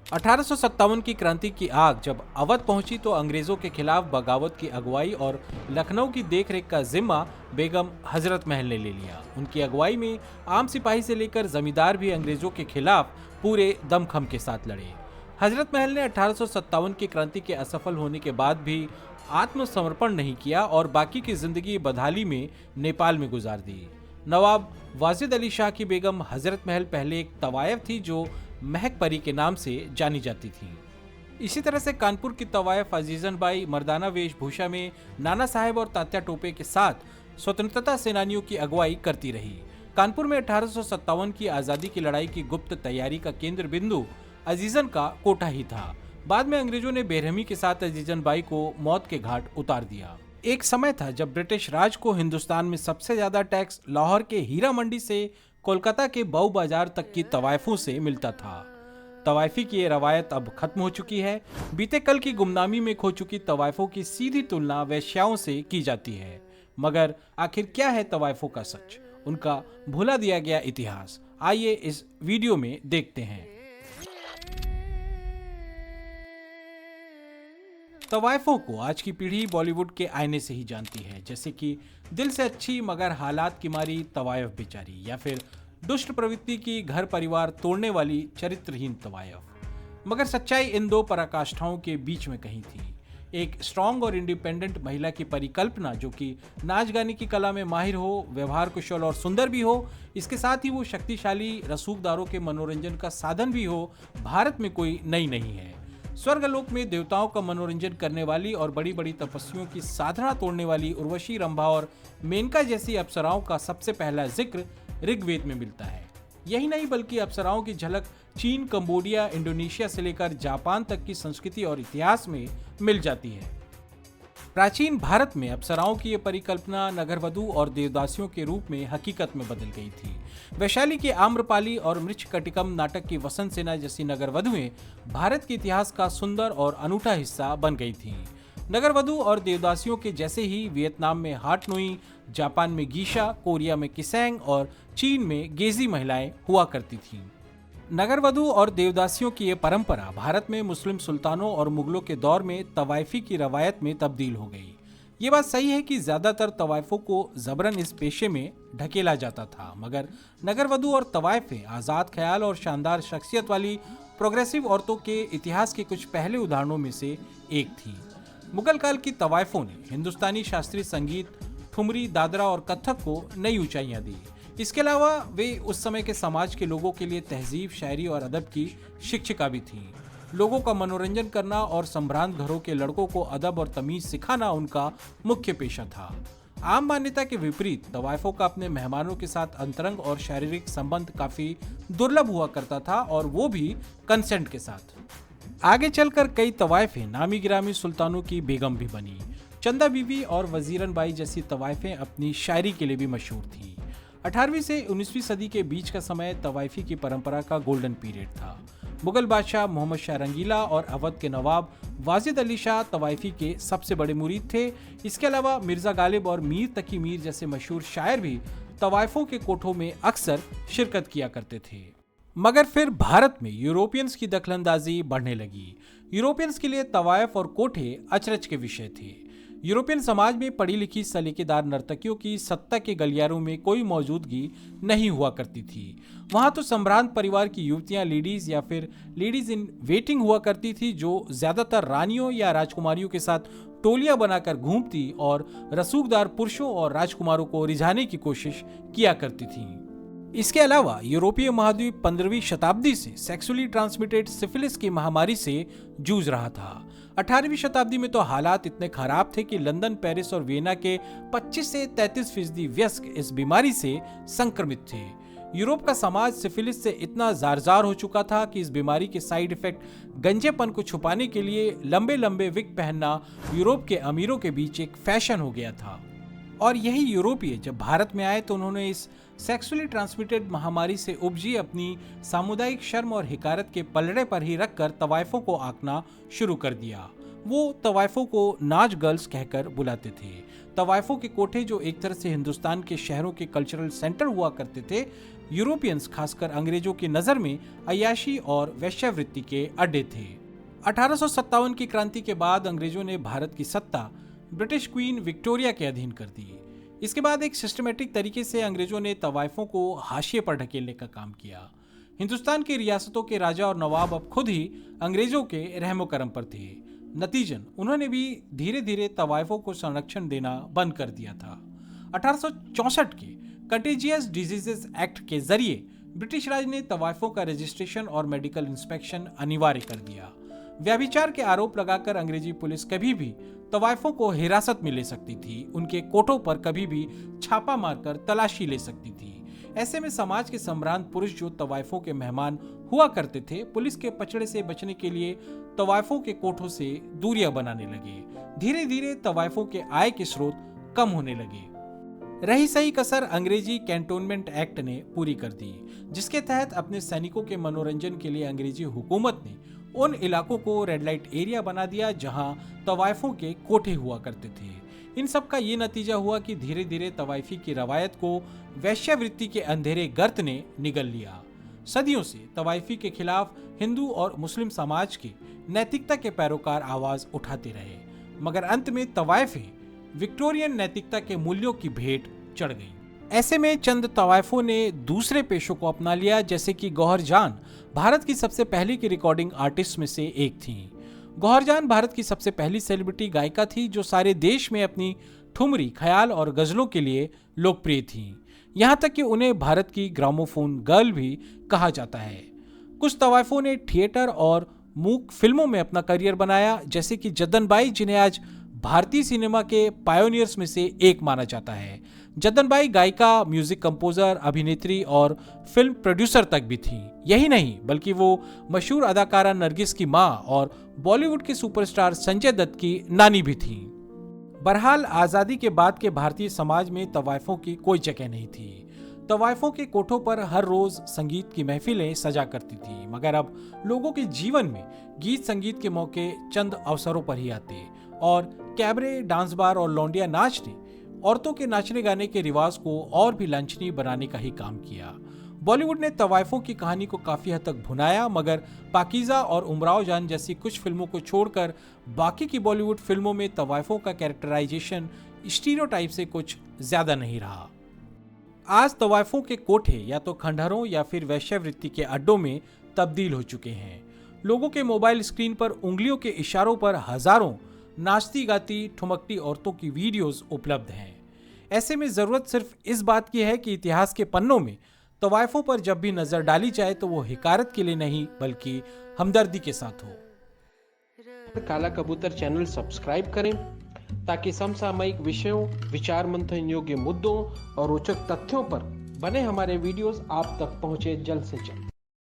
1857 की क्रांति की आग जब अवध पहुंची तो अंग्रेजों के खिलाफ बगावत की अगुवाई और लखनऊ की देखरेख का जिम्मा बेगम हजरत महल ने ले लिया। उनकी अगुवाई में आम सिपाही से लेकर जमींदार भी अंग्रेजों के खिलाफ पूरे दमखम के साथ लड़े। हजरत महल ने 1857 की क्रांति के असफल होने के बाद भी आत्मसमर्पण नहीं किया और बाकी की जिंदगी बदहाली में नेपाल में गुजार दी। नवाब वाजिद अली शाह की बेगम हजरत महल पहले एक तवायफ थी जो महक परी के नाम से जानी जाती थी। इसी तरह से कानपुर की तवायफ अजीजन बाई मर्दाना वेशभूषा में नाना साहेब और तात्या टोपे के साथ स्वतंत्रता सेनानियों की अगुवाई करती रही। कानपुर में 1857 की आज़ादी की लड़ाई की गुप्त तैयारी का केंद्र बिंदु अजीजन का कोटा ही था। बाद में अंग्रेजों ने बेरहमी के साथ अजीजन बाई को मौत के घाट उतार दिया। एक समय था जब ब्रिटिश राज को हिंदुस्तान में सबसे ज्यादा टैक्स लाहौर के हीरा मंडी से कोलकाता के बऊ बाजार तक की तवायफों से मिलता था। तवायफी की ये रवायत अब खत्म हो चुकी है। बीते कल की गुमनामी में खो चुकी तवायफों की सीधी तुलना वेश्याओं से की जाती है। मगर आखिर क्या है तवायफों का सच, उनका भुला दिया गया इतिहास? आइए इस वीडियो में देखते हैं। तवायफों को आज की पीढ़ी बॉलीवुड के आईने से ही जानती है, जैसे कि दिल से अच्छी मगर हालात की मारी तवायफ बेचारी, या फिर दुष्ट प्रवृत्ति की घर परिवार तोड़ने वाली चरित्रहीन तवायफ। मगर सच्चाई इन दो पराकाष्ठाओं के बीच में कहीं थी। एक स्ट्रांग और इंडिपेंडेंट महिला की परिकल्पना जो कि नाच गाने की कला में माहिर हो, व्यवहार कुशल और सुंदर भी हो, इसके साथ ही वो शक्तिशाली रसूखदारों के मनोरंजन का साधन भी हो, भारत में कोई नई नहीं है। स्वर्गलोक में देवताओं का मनोरंजन करने वाली और बड़ी बड़ी तपस्वियों की साधना तोड़ने वाली उर्वशी, रंभा और मेनका जैसी अप्सराओं का सबसे पहला जिक्र ऋग्वेद में मिलता है। यही नहीं बल्कि अप्सराओं की झलक चीन, कंबोडिया, इंडोनेशिया से लेकर जापान तक की संस्कृति और इतिहास में मिल जाती है। प्राचीन भारत में अप्सराओं की ये परिकल्पना नगरवधु और देवदासियों के रूप में हकीकत में बदल गई थी। वैशाली के आम्रपाली और मृच्छकटिकम नाटक की वसंत सेना जैसी नगरवधुएं भारत के इतिहास का सुंदर और अनूठा हिस्सा बन गई थीं। नगरवधु और देवदासियों के जैसे ही वियतनाम में हाट नुई, जापान में गीशा, कोरिया में किसेंग और चीन में गेजी महिलाएं हुआ करती थीं। नगरवधु और देवदासियों की ये परंपरा भारत में मुस्लिम सुल्तानों और मुगलों के दौर में तवायफी की रवायत में तब्दील हो गई। ये बात सही है कि ज्यादातर तवायफों को जबरन इस पेशे में ढकेला जाता था, मगर नगरवधु और तवायफें आज़ाद ख्याल और शानदार शख्सियत वाली प्रोग्रेसिव औरतों के इतिहास के कुछ पहले उदाहरणों में से एक थी। मुगल काल की तवायफों ने हिंदुस्तानी शास्त्रीय संगीत, ठुमरी, दादरा और कथक को नई ऊंचाइयां दी। इसके अलावा वे उस समय के समाज के लोगों के लिए तहजीब, शायरी और अदब की शिक्षिका भी थीं। लोगों का मनोरंजन करना और संभ्रांत घरों के लड़कों को अदब और तमीज सिखाना उनका मुख्य पेशा था। आम मान्यता के विपरीत तवायफों का अपने मेहमानों के साथ अंतरंग और शारीरिक संबंध काफी दुर्लभ हुआ करता था, और वो भी कंसेंट के साथ। आगे चलकर कई तवायफें नामी गिरामी सुल्तानों की बेगम भी बनी। चंदा बीवी और वजीरन बाई जैसी तवायफें अपनी शायरी के लिए भी मशहूर थीं। 18वीं से 19वीं सदी के बीच का समय तवायफी की परंपरा का गोल्डन पीरियड था। मुगल बादशाह मोहम्मद शाह रंगीला और अवध के नवाब वाजिद अली शाह तवायफी के सबसे बड़े मुरीद थे। इसके अलावा मिर्जा गालिब और मीर तकी मीर जैसे मशहूर शायर भी तवायफों के कोठों में अक्सर शिरकत किया करते थे। मगर फिर भारत में यूरोपियंस की दखलंदाजी बढ़ने लगी। यूरोपियंस के लिए तवायफ और कोठे अचरज के विषय थे। यूरोपियन समाज में पढ़ी लिखी सलीकेदार नर्तकियों की सत्ता के गलियारों में कोई मौजूदगी नहीं हुआ करती थी। वहां तो संभ्रांत परिवार की युवतियां लेडीज या फिर लेडीज इन वेटिंग हुआ करती थी, जो ज्यादातर रानियों या राजकुमारियों के साथ टोलियां बनाकर घूमती और रसूखदार पुरुषों और राजकुमारों को रिझाने की कोशिश किया करती थीं। इसके अलावा यूरोपीय महाद्वीप 15वीं शताब्दी से सेक्सुअली ट्रांसमिटेड सिफिलिस की महामारी से जूझ रहा था। 18वीं शताब्दी में तो हालात इतने खराब थे कि लंदन, पेरिस और वियना के 25 से 33% वयस्क इस बीमारी से संक्रमित थे। यूरोप का समाज सिफिलिस से इतना जार हो चुका था कि इस बीमारी के साइड इफेक्ट गंजेपन को छुपाने के लिए लंबे लंबे विग पहनना यूरोप के अमीरों के बीच एक फैशन हो गया था। और यही यूरोपीय जब भारत में आए तो उन्होंने इस सेक्सुअली ट्रांसमिटेड महामारी से उपजी अपनी सामुदायिक शर्म और हिकारत के पलड़े पर ही रखकर तवायफों को आंकना शुरू कर दिया। वो तवाइफों को नाच गर्ल्स कहकर बुलाते थे। तवाइफों के कोठे, जो एक तरह से हिंदुस्तान के शहरों के कल्चरल सेंटर हुआ करते थे, यूरोपियंस खासकर अंग्रेजों की नज़र में अय्याशी और वेश्यावृत्ति के अड्डे थे। 1857 की क्रांति के बाद अंग्रेजों ने भारत की सत्ता ब्रिटिश क्वीन विक्टोरिया के अधीन कर दी। इसके बाद एक सिस्टमेटिक तरीके से अंग्रेजों ने तवाइफों को हाशिए पर ढकेलने का काम किया। हिंदुस्तान की रियासतों के राजा और नवाब अब खुद ही अंग्रेजों के रहमो करम पर थे। नतीजन उन्होंने भी धीरे धीरे तवाइफों को संरक्षण देना बंद कर दिया था। 1864 के कंटेजियस डिजीजेस एक्ट के जरिए ब्रिटिश राज ने तवाइफों का रजिस्ट्रेशन और मेडिकल इंस्पेक्शन अनिवार्य कर दिया। व्यभिचार के आरोप लगाकर अंग्रेजी पुलिस कभी भी तवाइफों को हिरासत में ले सकती थी, उनके कोठों पर कभी भी छापा मारकर तलाशी ले सकती थी। ऐसे में समाज के सम्भ्रांत पुरुष जो तवाइफों के मेहमान हुआ करते थे, पुलिस के पचड़े से बचने के लिए तवाइफों के कोठों से दूरियां बनाने लगे। धीरे धीरे तवाइफों के आय के स्रोत कम होने लगे। रही सही कसर अंग्रेजी कैंटोनमेंट एक्ट ने पूरी कर दी, जिसके तहत अपने सैनिकों के मनोरंजन के लिए अंग्रेजी हुकूमत ने उन इलाकों को रेड लाइट एरिया बना दिया जहां तवाइफों के कोठे हुआ करते थे। इन सब का ये नतीजा हुआ कि धीरे धीरे तवाइफी की रवायत को वैश्यावृत्ति के अंधेरे गर्त ने निगल लिया। सदियों से तवाइफी के खिलाफ हिंदू और मुस्लिम समाज के नैतिकता के पैरोकार आवाज उठाते रहे, मगर अंत में तवाइफें विक्टोरियन नैतिकता के मूल्यों की भेंट चढ़ गईं। ऐसे में चंद तवाइफों ने दूसरे पेशों को अपना लिया, जैसे कि गौहर जान भारत की सबसे पहली की रिकॉर्डिंग आर्टिस्ट में से एक थी। गौहर जान भारत की सबसे पहली सेलिब्रिटी गायिका थी जो सारे देश में अपनी ठुमरी, ख्याल और गजलों के लिए लोकप्रिय थी। यहाँ तक कि उन्हें भारत की ग्रामोफोन गर्ल भी कहा जाता है। कुछ तवाइफों ने थिएटर और मूक फिल्मों में अपना करियर बनाया, जैसे कि जद्दन बाई, जिन्हें आज भारतीय सिनेमा के पायोनियर्स में से एक माना जाता है। जद्दन बाई गायिका, म्यूजिक कंपोजर, अभिनेत्री और फिल्म प्रोड्यूसर तक भी थी। यही नहीं बल्कि वो मशहूर अदाकारा नरगिस की मां और बॉलीवुड के सुपरस्टार संजय दत्त की नानी भी थी। बहरहाल आजादी के बाद के भारतीय समाज में तवाइफों की कोई जगह नहीं थी। तवाइफों के कोठों पर हर रोज संगीत की महफिलें सजा करती थी, मगर अब लोगों के जीवन में गीत संगीत के मौके चंद अवसरों पर ही आते और कैबरे, डांस बार और लौंडिया नाच ने औरतों के नाचने गाने के रिवाज को और भी लांछनीय बनाने का ही काम किया। बॉलीवुड ने तवाइफों की कहानी को काफी हद तक भुनाया, मगर पाकीज़ा और उमराव जान जैसी कुछ फिल्मों को छोड़कर बाकी की बॉलीवुड फिल्मों में तवाइफों का कैरेक्टराइजेशन स्टीरियोटाइप से कुछ ज्यादा नहीं रहा। आज तवाइफों के कोठे या तो खंडहरों या फिर वैश्यावृत्ति के अड्डों में तब्दील हो चुके हैं। लोगों के मोबाइल स्क्रीन पर उंगलियों के इशारों पर हजारों नाचती गाती ठुमकती औरतों की वीडियोस उपलब्ध हैं। ऐसे में जरूरत सिर्फ इस बात की है कि इतिहास के पन्नों में तवाइफों पर जब भी नजर डाली जाए तो वो हिकारत के लिए नहीं बल्कि हमदर्दी के साथ हो। काला कबूतर चैनल सब्सक्राइब करें ताकि समसामयिक विषयों, विचार मंथन योग्य मुद्दों और रोचक तथ्यों पर बने हमारे वीडियोस आप तक पहुंचे जल्द से जल्द।